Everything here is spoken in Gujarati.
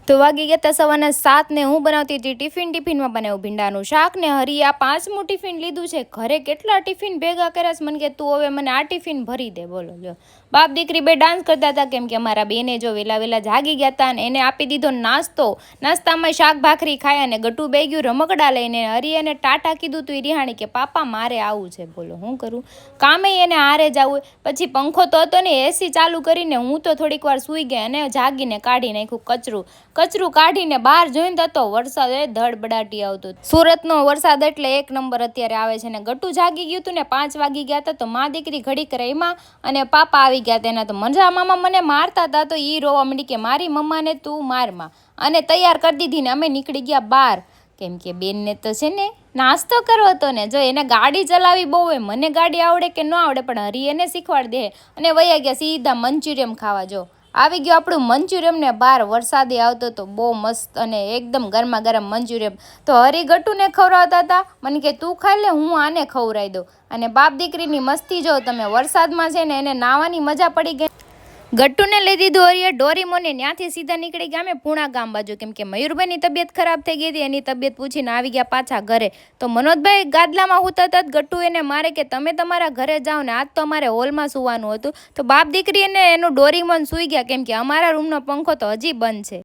તો વાગી ગયા હતા સવારના 7 ને હું બનાવતી હતી ટિફિનમાં બનાવ્યું ભીંડાનું શાક ને હરી આ 5મું ટિફિન લીધું છે. ઘરે કેટલા ટિફિન ભેગા કર્યા મને કે તું હવે મને આ ટિફિન ભરી દે. બોલો લ્યો, બાપ દીકરી બે ડાન્સ કરતા હતા કેમ કે અમારા બેને જો વેલા જાગી ગયા હતા અને એને આપી દીધો નાસ્તો. નાસ્તામાં શાક ભાખરી ખાય અને ગટુ બે ગયું રમકડા લઈને. હરી એને ટાટા કીધું તું રિહાણી કે પાપા મારે આવું છે. બોલો હું કરું, કામે એને હારે જ આવું. પછી પંખો તો હતો ને, એસી ચાલુ કરીને હું તો થોડીક વાર સૂઈ ગઈ અને જાગીને કાઢી નાખ્યું કચરું કાઢીને બહાર જોઈને તો વરસાદ ધડબડાટી આવતો. સુરતનો વરસાદ એટલે એક નંબર અત્યારે આવે છે ને. ગટુ જાગી ગયું હતું ને 5 વાગી ગયા હતા તો મા દીકરી ઘડીક રહીમાં અને પાપા આવી ગયા તેના તો મજા મામા મને મારતા હતા તો ઈ રોવા મંડી કે મારી મમ્માને તું મારમાં, અને તૈયાર કરી દીધી ને અમે નીકળી ગયા બહાર. કેમ કે બેનને તો છે ને નાસ્તો કરવો હતો ને. જો એને ગાડી ચલાવી બહુ હોય, મને ગાડી આવડે કે ન આવડે પણ હરી એને શીખવાડી દે. અને વયા ગયા સીધા મંચુરિયમ ખાવા. જો આવી ગયો આપણું મંચુરિયમ ને બહાર વરસાદે આવતો તો બહુ મસ્ત અને એકદમ ગરમા ગરમ મંચુરિયમ. તો હરી ગટુને ખવડાવતા હતા, મને કે તું ખાઈ લે હું આને ખવડાવી દઉં. અને બાપ દીકરીની મસ્તી જો તમે, વરસાદમાં છે ને એને નાવાની મજા પડી ગઈ. ગટ્ટુને લઈ દીધું હરીએ ડોરીમોને. ત્યાંથી સીધા નીકળી ગયા અમે પૂણા ગામ બાજુ કેમ કે મયુરભાઈની તબિયત ખરાબ થઈ ગઈ હતી. એની તબિયત પૂછીને આવી ગયા પાછા ઘરે. તો મનોજભાઈ ગાદલામાં હુતા હતા. ગટ્ટુ એને મારે કે તમે તમારા ઘરે જાઓ ને, આજ તો અમારે હોલમાં સૂવાનું હતું. તો બાપ દીકરી એને એનું ડોરીમોન સૂઈ ગયા કેમ કે અમારા રૂમનો પંખો તો હજી બંધ છે.